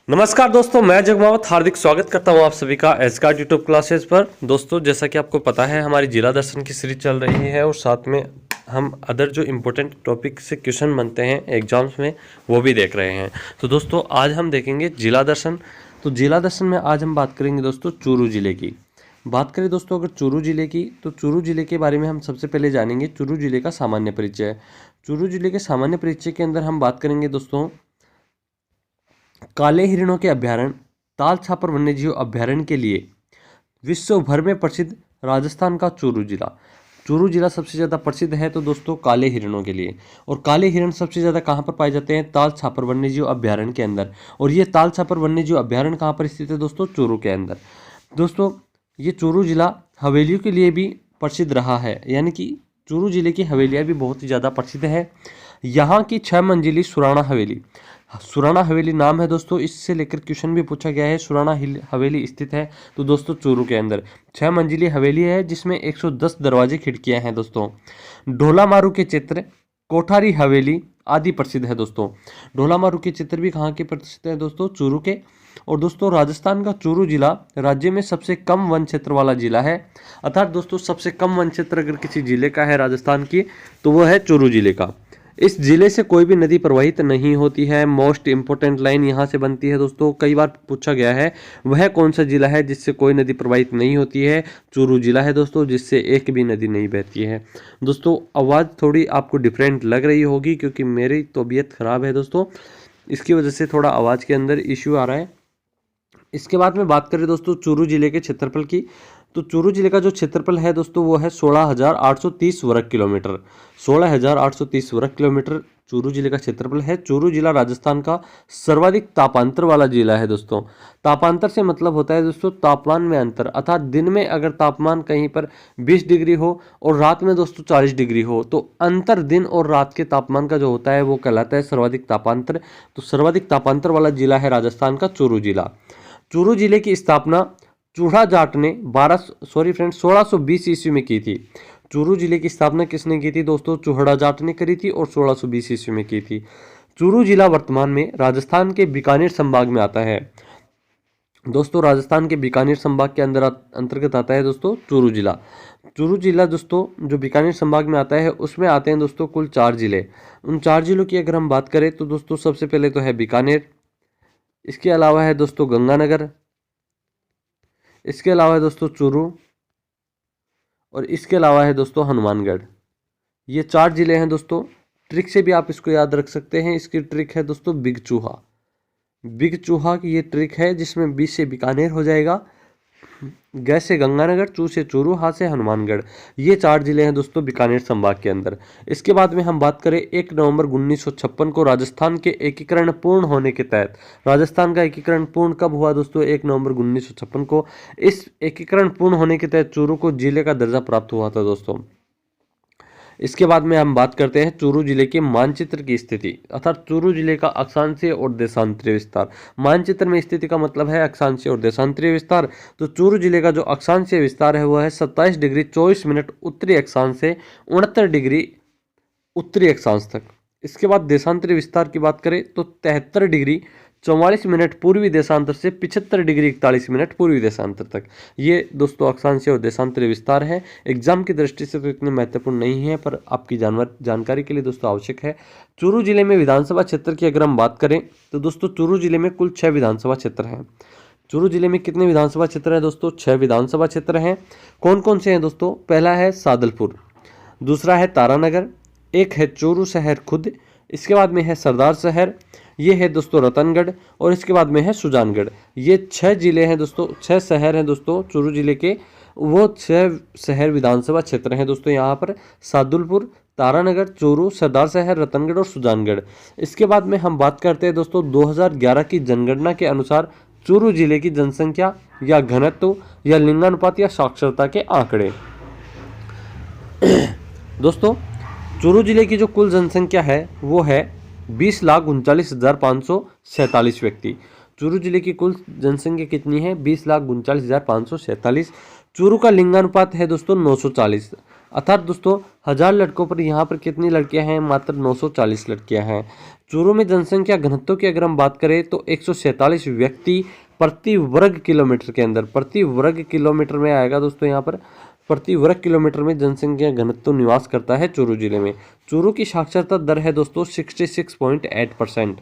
नमस्कार दोस्तों, मैं जगमावत हार्दिक स्वागत करता हूं आप सभी का एसगार्ड यूट्यूब क्लासेस पर। दोस्तों, जैसा कि आपको पता है, हमारी जिला दर्शन की सीरीज चल रही है और साथ में हम अदर जो इम्पोर्टेंट टॉपिक से क्वेश्चन बनते हैं एग्जाम्स में वो भी देख रहे हैं। तो दोस्तों, आज हम देखेंगे जिला दर्शन। तो जिला दर्शन में आज हम बात करेंगे दोस्तों चूरू जिले की। बात करें दोस्तों अगर चूरू जिले की, तो चूरू जिले के बारे में हम सबसे पहले जानेंगे चूरू जिले का सामान्य परिचय। चूरू जिले के सामान्य परिचय के अंदर हम बात करेंगे दोस्तों काले हिरणों के अभ्यारण्य, ताल छापर वन्यजीव अभ्यारण्य के लिए विश्व भर में प्रसिद्ध राजस्थान का चूरू जिला। चूरू जिला सबसे ज़्यादा प्रसिद्ध है तो दोस्तों काले हिरणों के लिए। और काले हिरण सबसे ज़्यादा कहाँ पर पाए जाते हैं? ताल छापर वन्यजीव अभ्यारण्य के अंदर। और ये ताल छापर वन्यजीव अभ्यारण्य कहाँ पर स्थित है दोस्तों? चूरू के अंदर। दोस्तों, ये चूरू जिला हवेलियों के लिए भी प्रसिद्ध रहा है, यानी कि चूरू जिले की हवेलियाँ भी बहुत ही ज़्यादा प्रसिद्ध है। यहाँ की 6 मंजिली सुराणा हवेली, सुराणा हवेली नाम है दोस्तों, इससे लेकर क्वेश्चन भी पूछा गया है। सुराणा हवेली स्थित है तो दोस्तों चूरू के अंदर 6 मंजिली हवेली है, जिसमें 110 दरवाजे खिड़कियां हैं दोस्तों। ढोला मारू के चित्र, कोठारी हवेली आदि प्रसिद्ध है दोस्तों। ढोला मारू के चित्र भी कहाँ के प्रसिद्ध है दोस्तों? चूरू के। और दोस्तों, राजस्थान का चूरू जिला राज्य में सबसे कम वन क्षेत्र वाला जिला है। अर्थात दोस्तों, सबसे कम वन क्षेत्र अगर किसी जिले का है राजस्थान की, तो वो है चूरू जिले का। इस जिले से कोई भी नदी प्रवाहित नहीं होती है। मोस्ट इंपोर्टेंट लाइन यहाँ से बनती है दोस्तों, कई बार पूछा गया है, वह कौन सा जिला है जिससे कोई नदी प्रवाहित नहीं होती है? चूरू जिला है दोस्तों, जिससे एक भी नदी नहीं बहती है। दोस्तों, आवाज़ थोड़ी आपको डिफरेंट लग रही होगी क्योंकि मेरी तबीयत खराब है दोस्तों, इसकी वजह से थोड़ा आवाज़ के अंदर इश्यू आ रहा है। इसके बाद में बात करें दोस्तों चूरू जिले के क्षेत्रफल की, तो चूरू जिले का जो क्षेत्रफल है दोस्तों वो है 16,830 वर्ग किलोमीटर। 16,830 वर्ग किलोमीटर चूरू जिले का क्षेत्रफल है। चूरू जिला राजस्थान का सर्वाधिक तापांतर वाला जिला है दोस्तों। तापांतर से मतलब होता है दोस्तों तापमान में अंतर, अर्थात दिन में अगर तापमान कहीं पर 20 डिग्री हो और रात में दोस्तों 40 डिग्री हो, तो अंतर दिन और रात के तापमान का जो होता है वो कहलाता है सर्वाधिक तापांतर। तो सर्वाधिक तापांतर वाला जिला है राजस्थान का चूरू जिला। चूरू जिले की स्थापना चूढ़ा जाट ने 1620 ईस्वी में की थी। चूरू जिले की स्थापना किसने की थी दोस्तों? चूढ़ा जाट ने करी थी और 1620 ईस्वी में की थी। चूरू जिला वर्तमान में राजस्थान के बीकानेर संभाग में आता है दोस्तों। राजस्थान के बीकानेर संभाग के अंदर अंतर्गत आता है दोस्तों चूरू जिला। चूरू जिला दोस्तों जो बीकानेर संभाग में आता है उसमें आते हैं दोस्तों कुल 4 जिले। उन 4 जिलों की अगर हम बात करें तो दोस्तों सबसे पहले तो है बीकानेर, इसके अलावा है दोस्तों गंगानगर, इसके अलावा है दोस्तों चूरू, और इसके अलावा है दोस्तों हनुमानगढ़। ये 4 जिले हैं दोस्तों। ट्रिक से भी आप इसको याद रख सकते हैं। इसकी ट्रिक है दोस्तों बिग चूहा। बिग चूहा की ये ट्रिक है जिसमें 20 से बीकानेर हो जाएगा, ग से गंगानगर, चू से चूरू, हा से हनुमानगढ़। ये 4 जिले हैं दोस्तों बीकानेर संभाग के अंदर। इसके बाद में हम बात करें 1 नवंबर 1956 को राजस्थान के एकीकरण पूर्ण होने के तहत, राजस्थान का एकीकरण पूर्ण कब हुआ दोस्तों? 1 नवंबर 1956 को। इस एकीकरण पूर्ण होने के तहत चूरू को जिले का दर्जा प्राप्त हुआ था दोस्तों। इसके बाद में हम बात करते हैं चूरू जिले के मानचित्र की स्थिति, अर्थात चूरू जिले का अक्षांशीय और देशांतरीय विस्तार। मानचित्र में स्थिति का मतलब है अक्षांशीय और देशांतरीय विस्तार। तो चूरू जिले का जो अक्षांशीय विस्तार है वह है 27 डिग्री 24 मिनट उत्तरी अक्षांश से 69 डिग्री उत्तरी अक्षांश तक। इसके बाद देशांतरीय विस्तार की बात करें तो 73 डिग्री 44 मिनट पूर्वी देशांतर से 75 डिग्री 41 मिनट पूर्वी देशांतर तक। ये दोस्तों अक्षांशीय और देशांतरीय विस्तार है। एग्जाम की दृष्टि से तो इतने महत्वपूर्ण नहीं है, पर आपकी जानकारी के लिए दोस्तों आवश्यक है। चूरू जिले में विधानसभा क्षेत्र की अगर हम बात करें तो दोस्तों चूरू जिले में कुल 6 विधानसभा क्षेत्र हैं। चूरू जिले में कितने विधानसभा क्षेत्र हैं दोस्तों? 6 विधानसभा क्षेत्र हैं। कौन कौन से हैं दोस्तों? पहला है सादलपुर, दूसरा है तारानगर, एक है चूरू शहर खुद, इसके बाद में है सरदार शहर, ये है दोस्तों रतनगढ़, और इसके बाद में है सुजानगढ़। ये 6 जिले हैं दोस्तों, 6 शहर हैं दोस्तों चूरू जिले के। वो 6 शहर विधानसभा क्षेत्र हैं दोस्तों यहाँ पर, सादुलपुर, तारानगर, चूरू, सरदार शहर, रतनगढ़ और सुजानगढ़। इसके बाद में हम बात करते हैं दोस्तों 2011 की जनगणना के अनुसार चूरू जिले की जनसंख्या या घनत्व या लिंगानुपात या साक्षरता के आंकड़े। दोस्तों, चूरू जिले की जो कुल जनसंख्या है वो है 20,39,547 व्यक्ति। चूरू जिले की कुल जनसंख्या कितनी है? 20,39,547। चूरू का लिंगानुपात है दोस्तों 940, अर्थात दोस्तों 1000 लड़कों पर यहाँ पर कितनी लड़कियां हैं, मात्र 940 लड़कियां हैं। चूरू में जनसंख्या घनत्व की अगर हम बात करें तो 147 व्यक्ति प्रति वर्ग किलोमीटर के अंदर, प्रति वर्ग किलोमीटर में आएगा दोस्तों, यहाँ पर प्रति वर्ग किलोमीटर में जनसंख्या घनत्व निवास करता है चूरू जिले में। चूरू की साक्षरता दर है दोस्तों 66.8%।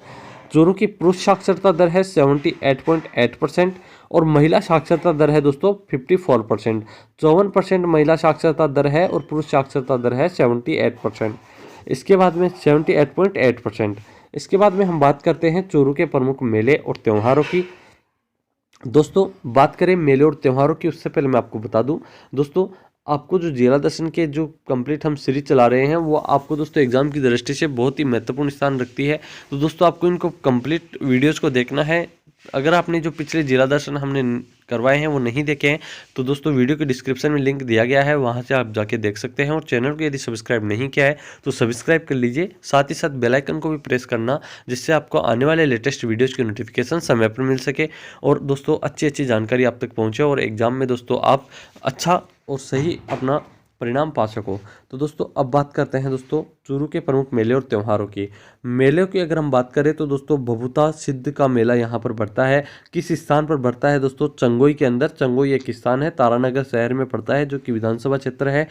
चूरू की पुरुष साक्षरता दर है 78.8% और महिला साक्षरता दर है दोस्तों 54%। 54% महिला साक्षरता दर है और पुरुष साक्षरता दर है 78%। इसके बाद में 78.8%। इसके बाद में हम बात करते हैं चूरू के प्रमुख मेले और त्योहारों की। दोस्तों बात करें मेले और त्योहारों की, उससे पहले मैं आपको बता दूं दोस्तों, आपको जो जिला दर्शन के जो कंप्लीट हम सीरीज चला रहे हैं वो आपको दोस्तों एग्जाम की दृष्टि से बहुत ही महत्वपूर्ण स्थान रखती है। तो दोस्तों आपको इनको कंप्लीट वीडियोस को देखना है। अगर आपने जो पिछले जिला दर्शन हमने करवाए हैं वो नहीं देखे हैं तो दोस्तों वीडियो के डिस्क्रिप्शन में लिंक दिया गया है, वहां से आप जाके देख सकते हैं। और चैनल को यदि सब्सक्राइब नहीं किया है तो सब्सक्राइब कर लीजिए, साथ ही साथ बेल आइकन को भी प्रेस करना, जिससे आपको आने वाले लेटेस्ट वीडियोज़ की नोटिफिकेशन समय पर मिल सके और दोस्तों अच्छी जानकारी आप तक पहुँचे और एग्जाम में दोस्तों आप अच्छा और सही अपना परिणाम पा सको। तो दोस्तों अब बात करते हैं दोस्तों चूरू के प्रमुख मेले और त्योहारों की। मेले की अगर हम बात करें तो दोस्तों भभुता सिद्ध का मेला यहाँ पर बढ़ता है। किस स्थान पर बढ़ता है दोस्तों? चंगोई के अंदर। चंगोई एक स्थान है, तारानगर शहर में पड़ता है, जो कि विधानसभा क्षेत्र है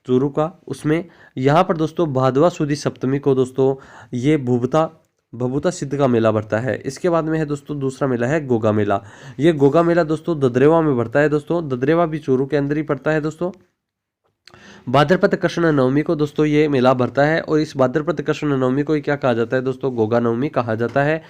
चूरू का। उसमें यहाँ पर दोस्तों भादवा सुदी सप्तमी को दोस्तों ये भभुता सिद्ध का मेला बढ़ता है। इसके बाद में है दोस्तों दूसरा मेला है गोगा मेला। ये गोगा मेला दोस्तों ददरेवा में बढ़ता है दोस्तों। ददरेवा भी चूरू के अंदर ही पड़ता है दोस्तों। भाद्रपद कृष्ण नवमी को दोस्तों ये मेला भरता है और इस भाद्रपद कृष्ण नवमी को क्या कहा जाता है दोस्तों? गोगा नवमी कहा जाता है।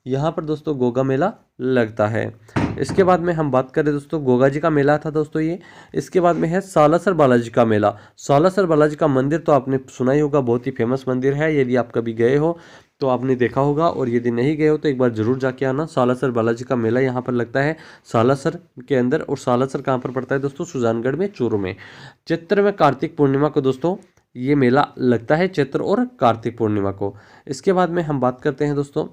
यहाँ पर दोस्तों गोगा मेला लगता है। इसके बाद में हम बात करें दोस्तों गोगा जी का मेला था दोस्तों ये। इसके बाद में है सालासर बालाजी का मेला। सालासर बालाजी का मंदिर तो आपने सुना ही होगा, बहुत ही फेमस मंदिर है। यदि आप कभी गए हो तो आपने देखा होगा, और यदि नहीं गए हो तो एक बार जरूर जाके आना। सालासर बालाजी का मेला यहाँ पर लगता है सालासर के अंदर। और सालासर कहाँ पर पड़ता है दोस्तों? सुजानगढ़ में, चूरू में। चैत्र में कार्तिक पूर्णिमा को दोस्तों ये मेला लगता है, चैत्र और कार्तिक पूर्णिमा को। इसके बाद में हम बात करते हैं दोस्तों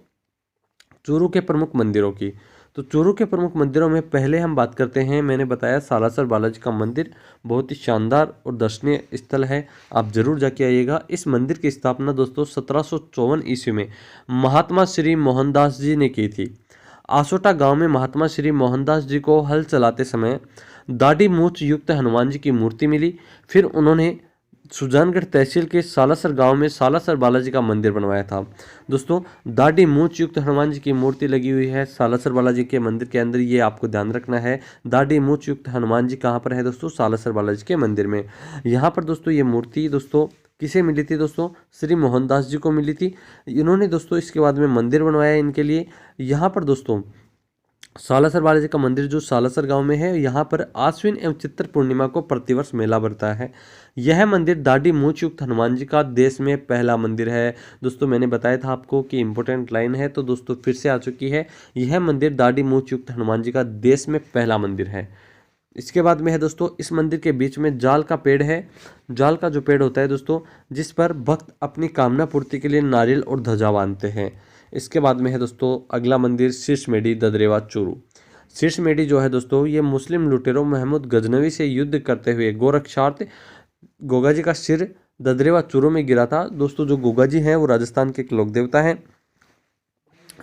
चूरू के प्रमुख मंदिरों की। तो चूरू के प्रमुख मंदिरों में पहले हम बात करते हैं, मैंने बताया सालासर बालाजी का मंदिर बहुत ही शानदार और दर्शनीय स्थल है, आप जरूर जाके आइएगा। इस मंदिर की स्थापना दोस्तों 1754 ईस्वी में महात्मा श्री मोहनदास जी ने की थी। आसोटा गांव में महात्मा श्री मोहनदास जी को हल चलाते समय दाढ़ी मूंछ युक्त हनुमान जी की मूर्ति मिली। फिर उन्होंने सुजानगढ़ तहसील के सालासर गांव में सालासर बालाजी का मंदिर बनवाया था। दोस्तों दाढ़ी मूंछ युक्त हनुमान जी की मूर्ति लगी हुई है सालासर बालाजी के मंदिर के अंदर, ये आपको ध्यान रखना है। दाढ़ी मूंछ युक्त हनुमान जी कहाँ पर है दोस्तों? सालासर बालाजी के मंदिर में। यहाँ पर दोस्तों ये मूर्ति दोस्तों किसे मिली थी दोस्तों? श्री मोहनदास जी को मिली थी। इन्होंने दोस्तों इसके बाद में मंदिर बनवाया इनके लिए। यहाँ पर दोस्तों सालासर बालाजी का मंदिर जो सालासर गांव में है, यहाँ पर आश्विन एवं चित्र पूर्णिमा को प्रतिवर्ष मेला बढ़ता है। यह मंदिर दाढ़ी मूंछ युक्त हनुमान जी का देश में पहला मंदिर है। दोस्तों मैंने बताया था आपको कि इंपॉर्टेंट लाइन है, तो दोस्तों फिर से आ चुकी है। यह मंदिर दाढ़ी मूंछ युक्त हनुमान जी का देश में पहला मंदिर है। इसके बाद में है दोस्तों इस मंदिर के बीच में जाल का पेड़ है। जाल का जो पेड़ होता है दोस्तों, जिस पर भक्त अपनी कामना पूर्ति के लिए नारियल और ध्वजा बांधते हैं। इसके बाद में है दोस्तों अगला मंदिर शीर्षमेढ़ी ददरेवा चूरू। शीर्षमेढ़ी जो है दोस्तों ये मुस्लिम लुटेरों महमूद गजनवी से युद्ध करते हुए गोरक्षार्थ गोगा जी का सिर ददरेवा चूरू में गिरा था। दोस्तों जो गोगा जी हैं वो राजस्थान के एक लोक देवता हैं।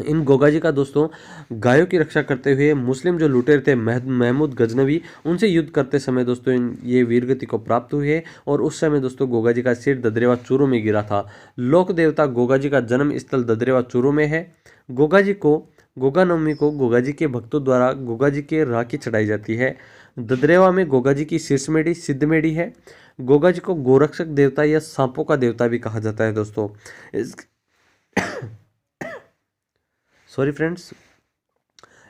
इन गोगा जी का दोस्तों गायों की रक्षा करते हुए मुस्लिम जो लुटेरे थे महमूद गजनवी, उनसे युद्ध करते समय दोस्तों ये वीरगति को प्राप्त हुए और उस समय दोस्तों गोगा जी का सिर ददरेवा चूरू में गिरा था। लोक देवता गोगा जी का जन्म स्थल ददरेवा चूरू में है। गोगा नवमी को गोगा जी के भक्तों द्वारा गोगा जी के राखी चढ़ाई जाती है। ददरेवा में गोगा जी की शीर्षमेढ़ी सिद्धमेढ़ी है। गोगा जी को गोरक्षक देवता या सांपों का देवता भी कहा जाता है दोस्तों। Sorry friends.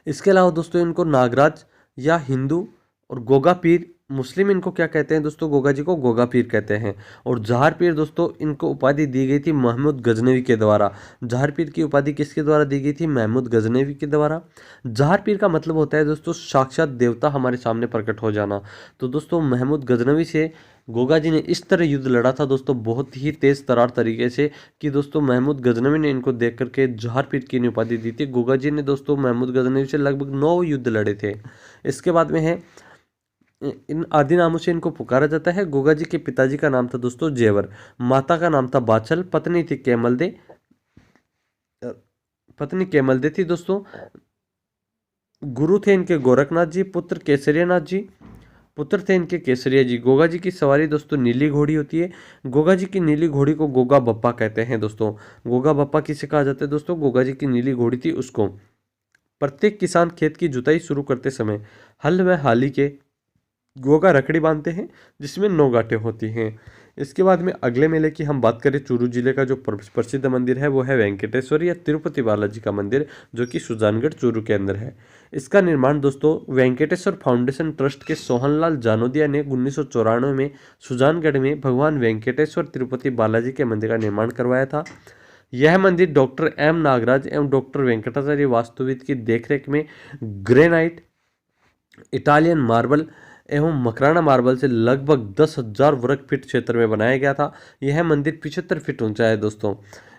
इसके अलावा दोस्तों इनको नागराज या हिंदू और गोगा पीर मुस्लिम इनको क्या कहते हैं दोस्तों? गोगा जी को गोगा पीर कहते हैं। और जहार पीर दोस्तों इनको उपाधि दी गई थी महमूद गजनवी के द्वारा। जहार पीर की उपाधि किसके द्वारा दी गई थी? महमूद गजनवी के द्वारा। जहार पीर का मतलब होता है दोस्तों साक्षात देवता हमारे सामने प्रकट हो जाना। तो दोस्तों महमूद गजनवी से गोगा जी ने इस तरह युद्ध लड़ा था दोस्तों, बहुत ही तेज तरार तरीके से, कि दोस्तों महमूद गजनवी ने इनको देख करके जहार पीर की उपाधि दी थी। गोगा जी ने दोस्तों महमूद गजनवी से लगभग 9 युद्ध लड़े थे। इसके बाद में है इन आदि नामों से इनको पुकारा जाता है। गोगा जी के पिताजी का नाम था दोस्तों जेवर, माता का नाम था बाचल, पत्नी थी केमलदे, पत्नी केमलदे थी दोस्तों। गुरु थे इनके गोरखनाथ जी, पुत्र केसरियानाथ जी, पुत्र थे इनके केसरिया जी। गोगा जी की सवारी दोस्तों नीली घोड़ी होती है। गोगा जी की नीली घोड़ी को गोगा बप्पा कहते हैं दोस्तों। गोगा बप्पा किसे कहा जाता है दोस्तों? गोगा जी की नीली घोड़ी थी उसको। प्रत्येक किसान खेत की जुताई शुरू करते समय हल व हाली के गोगा रखड़ी बांधते हैं, जिसमें 9 गांठें होती हैं। इसके बाद में अगले मेले की हम बात करें, चूरू जिले का जो प्रसिद्ध मंदिर है वो है वेंकटेश्वर या तिरुपति बालाजी का मंदिर, जो कि सुजानगढ़ चूरू के अंदर है। इसका निर्माण दोस्तों वेंकटेश्वर फाउंडेशन ट्रस्ट के सोहनलाल जानोदिया ने 1994 में सुजानगढ़ में भगवान वेंकटेश्वर तिरुपति बालाजी के मंदिर का निर्माण करवाया था। यह मंदिर डॉक्टर एम नागराज एवं डॉक्टर वेंकटाचार्य वास्तुविद की देखरेख में ग्रेनाइट, इटालियन मार्बल एवं मकराना मार्बल से लगभग 10,000 वर्ग फीट क्षेत्र में बनाया गया था। यह मंदिर 75 फीट ऊंचा है दोस्तों।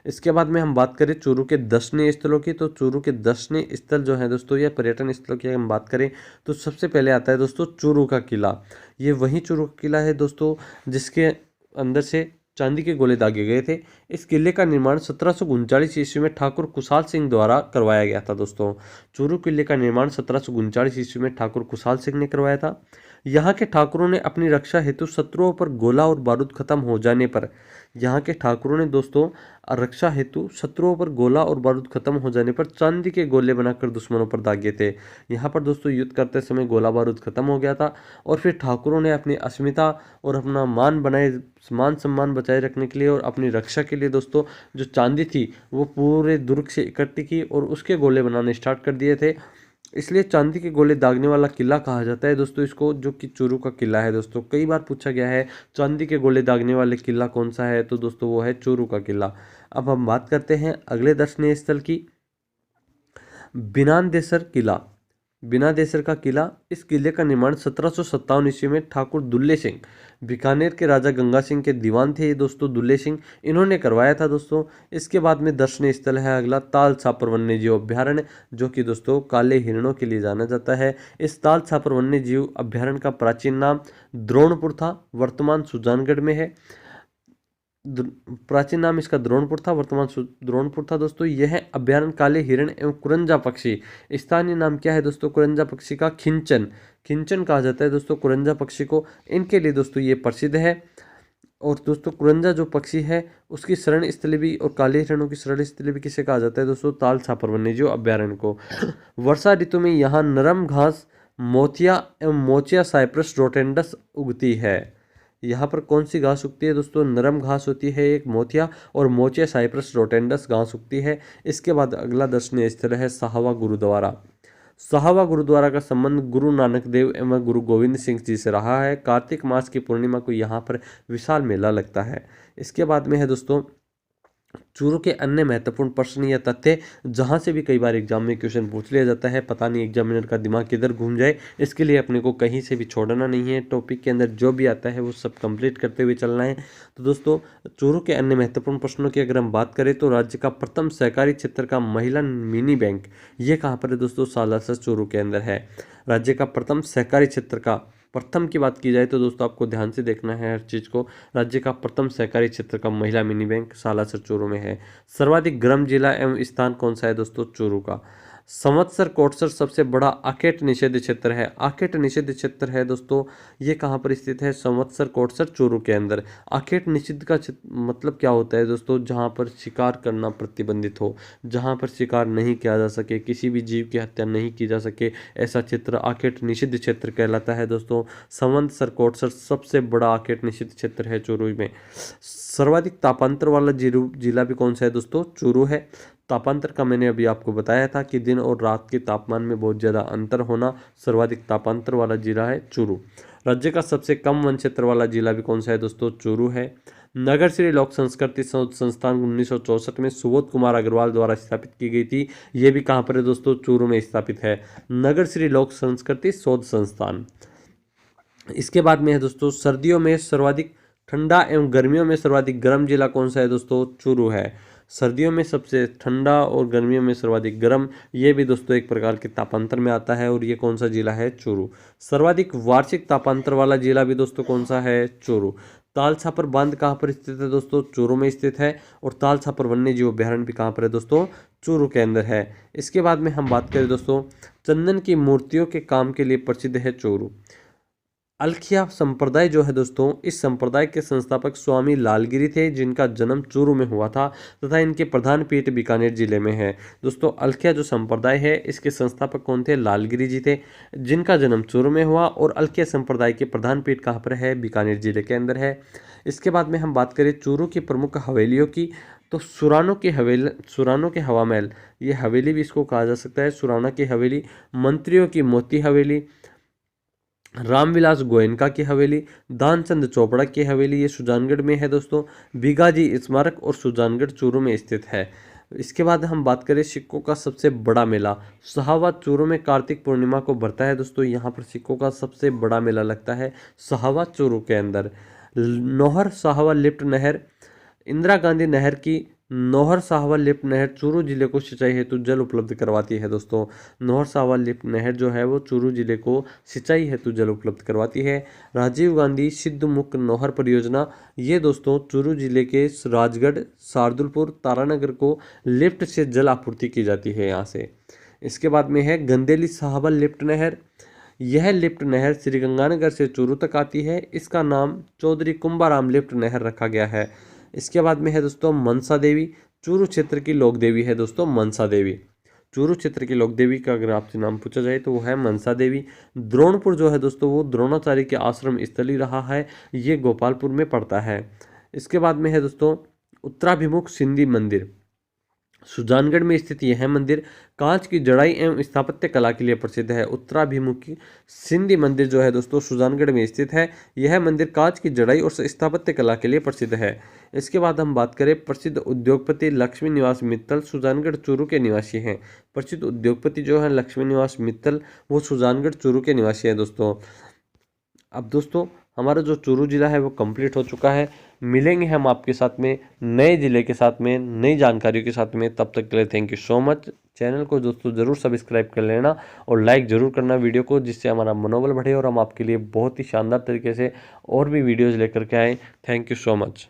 इसके बाद में हम बात करें चूरू के दर्शनीय स्थलों की, तो चूरू के दर्शनीय स्थल जो है दोस्तों, या पर्यटन स्थलों की हम बात करें तो सबसे पहले आता है दोस्तों चूरू का किला। ये वही चूरू का किला है दोस्तों जिसके अंदर से चांदी के गोले दागे गए थे। इस किले का निर्माण 1739 ईस्वी में ठाकुर कुशाल सिंह द्वारा करवाया गया था दोस्तों। चूरू किले का निर्माण 1739 ईस्वी में ठाकुर कुशाल सिंह ने करवाया था। यहाँ के ठाकुरों ने अपनी रक्षा हेतु शत्रुओं पर गोला और बारूद खत्म हो जाने पर, यहाँ के ठाकुरों ने दोस्तों रक्षा हेतु शत्रुओं पर गोला और बारूद खत्म हो जाने पर चांदी के गोले बनाकर दुश्मनों पर दागे थे। यहाँ पर दोस्तों युद्ध करते समय गोला बारूद खत्म हो गया था और फिर ठाकुरों ने अपनी अस्मिता और अपना मान सम्मान बचाए रखने के लिए और अपनी रक्षा के लिए दोस्तों जो चांदी थी वो पूरे दुर्ग से इकट्ठी की और उसके गोले बनाने स्टार्ट कर दिए थे। इसलिए चांदी के गोले दागने वाला किला कहा जाता है दोस्तों इसको, जो कि चूरू का किला है दोस्तों। कई बार पूछा गया है चांदी के गोले दागने वाले किला कौन सा है, तो दोस्तों वो है चूरू का किला। अब हम बात करते हैं अगले दर्शनीय स्थल की, बिनानदेसर किला। बिनादेसर का किला, इस किले का निर्माण 1757 ईस्वी में ठाकुर दुल्ले सिंह, बीकानेर के राजा गंगा सिंह के दीवान थे ये दोस्तों दुल्ले सिंह, इन्होंने करवाया था दोस्तों। इसके बाद में दर्शनीय स्थल है अगला ताल छापर वन्य जीव अभ्यारण्य, जो कि दोस्तों काले हिरणों के लिए जाना जाता है। इस ताल छापर वन्य जीव अभ्यारण्य का प्राचीन नाम द्रोणपुर था, वर्तमान सुजानगढ़ में है। प्राचीन नाम इसका द्रोणपुर था, वर्तमान द्रोणपुर था दोस्तों। यह अभ्यारण्य काले हिरण एवं कुरंजा पक्षी, स्थानीय नाम क्या है दोस्तों कुरंजा पक्षी का? खिंचन, खिंचन कहा जाता है दोस्तों कुरंजा पक्षी को, इनके लिए दोस्तों ये प्रसिद्ध है। और दोस्तों कुरंजा जो पक्षी है उसकी शरण स्थली भी और काले हिरणों की शरण स्थली भी किसे कहा जाता है दोस्तों? ताल छापर वन्यजीव अभ्यारण्य को। वर्षा ऋतु में यहाँ नरम घास मोतिया एवं मोचिया साइप्रस रोटेंडस उगती है। यहाँ पर कौन सी घास उगती है दोस्तों? नरम घास होती है एक मोतिया, और मोचिया साइप्रस रोटेंडस घास उगती है। इसके बाद अगला दर्शनीय स्थल है साहवा गुरुद्वारा। साहवा गुरुद्वारा का संबंध गुरु नानक देव एवं गुरु गोविंद सिंह जी से रहा है। कार्तिक मास की पूर्णिमा को यहाँ पर विशाल मेला लगता है। इसके बाद में है दोस्तों चूरू के अन्य महत्वपूर्ण प्रश्न या तथ्य, जहां से भी कई बार एग्जाम में क्वेश्चन पूछ लिया जाता है, पता नहीं एग्जामिनर का दिमाग किधर घूम जाए, इसके लिए अपने को कहीं से भी छोड़ना नहीं है। टॉपिक के अंदर जो भी आता है वो सब कंप्लीट करते हुए चलना है। तो दोस्तों चूरू के अन्य महत्वपूर्ण प्रश्नों की अगर हम बात करें तो राज्य का प्रथम सहकारी क्षेत्र का महिला मिनी बैंक, ये कहाँ पर है दोस्तों? सालासर चूरू के अंदर है। राज्य का प्रथम सहकारी क्षेत्र का, प्रथम की बात की जाए तो दोस्तों आपको ध्यान से देखना है हर चीज़ को। राज्य का प्रथम सहकारी क्षेत्र का महिला मिनी बैंक सालासर चूरू में है। सर्वाधिक गर्म जिला एवं स्थान कौन सा है दोस्तों? चूरू का। संवत्सर कोटसर सबसे बड़ा आकेट निषेध क्षेत्र है। आकेट निषेध क्षेत्र है दोस्तों, ये कहाँ पर स्थित है? संवत्सर कोटसर चूरू के अंदर। आकेट निषिद्ध का मतलब क्या होता है दोस्तों? जहाँ पर शिकार करना प्रतिबंधित हो, जहाँ पर शिकार नहीं किया जा सके, किसी भी जीव की हत्या नहीं की जा सके, ऐसा क्षेत्र आकेट निषिद्ध क्षेत्र कहलाता है दोस्तों। संवत्सर कोटसर सबसे बड़ा आकेट निषिद्ध क्षेत्र है चूरू में। सर्वाधिक तापांतर वाला जिला भी कौन सा है दोस्तों? चूरू है। तापांतर का मैंने अभी आपको बताया था कि दिन और रात के तापमान में बहुत ज़्यादा अंतर होना, सर्वाधिक तापांतर वाला जिला है चूरू। राज्य का सबसे कम वन क्षेत्र वाला जिला भी कौन सा है दोस्तों? चूरू है। नगर श्री लोक संस्कृति शोध संस्थान 1964 में सुबोध कुमार अग्रवाल द्वारा स्थापित की गई थी। ये भी कहाँ पर है दोस्तों? चूरू में स्थापित है नगर श्री लोक संस्कृति शोध संस्थान। इसके बाद में है दोस्तों सर्दियों में सर्वाधिक ठंडा एवं गर्मियों में सर्वाधिक गर्म जिला कौन सा है दोस्तों? चूरू है। सर्दियों में सबसे ठंडा और गर्मियों में सर्वाधिक गर्म, ये भी दोस्तों एक प्रकार के तापांतर में आता है। और ये कौन सा जिला है? चूरू। सर्वाधिक वार्षिक तापांतर वाला जिला भी दोस्तों कौन सा है? चूरू। ताल छापर बांध कहाँ पर स्थित है दोस्तों? चूरू में स्थित है। और ताल छापर वन्य जीव अभ्यारण्य भी कहाँ पर है दोस्तों? चूरू के अंदर है। इसके बाद में हम बात करें दोस्तों, चंदन की मूर्तियों के काम के लिए प्रसिद्ध है चूरू। अलखिया संप्रदाय जो है दोस्तों, इस संप्रदाय के संस्थापक स्वामी लालगिरी थे, जिनका जन्म चूरू में हुआ था तथा इनके प्रधान पीठ बीकानेर जिले में है। दोस्तों अलखिया जो संप्रदाय है, इसके संस्थापक कौन थे? लालगिरी जी थे, जिनका जन्म चूरू में हुआ। और अलखिया संप्रदाय के प्रधान पीठ कहाँ पर है? बीकानेर जिले के अंदर है। इसके बाद में हम बात करें चूरू की प्रमुख हवेलियों की, तो सुरानो की हवेली, सुरानो के हवा महल, ये हवेली भी इसको कहा जा सकता है, सुराना की हवेली। मंत्रियों की मोती हवेली, रामविलास गोयनका की हवेली, दानचंद चोपड़ा की हवेली, ये सुजानगढ़ में है दोस्तों। बीगाजी स्मारक और सुजानगढ़ चूरू में स्थित है। इसके बाद हम बात करें सिक्कों का सबसे बड़ा मेला, सहावा चूरू में कार्तिक पूर्णिमा को भरता है दोस्तों। यहाँ पर सिक्कों का सबसे बड़ा मेला लगता है सहावा चूरू के अंदर। नौहर साहवा लिफ्ट नहर, इंदिरा गांधी नहर की नौहर साहवा लिफ्ट नहर चूरू जिले को सिंचाई हेतु जल उपलब्ध करवाती है दोस्तों। नौहर साहवा लिफ्ट नहर जो है वो चूरू जिले को सिंचाई हेतु जल उपलब्ध करवाती है। राजीव गांधी सिद्ध मुक्त नौहर परियोजना, ये दोस्तों चूरू जिले के राजगढ़, शार्दुलपुर, तारानगर को लिफ्ट से जल आपूर्ति की जाती है यहाँ से। इसके बाद में है गंदेली साहबा लिफ्ट नहर। यह लिफ्ट नहर श्रीगंगानगर से चूरू तक आती है। इसका नाम चौधरी कुंभाराम लिफ्ट नहर रखा गया है। इसके बाद में है दोस्तों मनसा देवी, चूरू क्षेत्र की लोक देवी है दोस्तों मनसा देवी। चूरू क्षेत्र की लोक देवी का अगर आपसे नाम पूछा जाए तो वो है मनसा देवी। द्रोणपुर जो है दोस्तों, वो द्रोणाचार्य के आश्रम स्थली रहा है, ये गोपालपुर में पड़ता है। इसके बाद में है दोस्तों उत्तराभिमुख सिंधी मंदिर, सुजानगढ़ में स्थित यह मंदिर कांच की जड़ाई एवं स्थापत्य कला के लिए प्रसिद्ध है। उत्तराभिमुखी सिंधी मंदिर जो है दोस्तों सुजानगढ़ में स्थित है। यह मंदिर कांच की जड़ाई और स्थापत्य कला के लिए प्रसिद्ध है। इसके बाद हम बात करें प्रसिद्ध उद्योगपति लक्ष्मी निवास मित्तल, सुजानगढ़ चूरू के निवासी हैं। प्रसिद्ध उद्योगपति जो है लक्ष्मी निवास मित्तल, वो सुजानगढ़ चूरू के निवासी हैं दोस्तों। अब दोस्तों हमारा जो चूरू जिला है वो कंप्लीट हो चुका है। मिलेंगे हम आपके साथ में नए जिले के साथ में, नई जानकारियों के साथ में। तब तक के लिए thank you so much. Channel को दोस्तों ज़रूर सब्सक्राइब कर लेना और लाइक ज़रूर करना वीडियो को, जिससे हमारा मनोबल बढ़े और हम आपके लिए बहुत ही शानदार तरीके से और भी वीडियोज़ लेकर के आएँ। Thank you so much.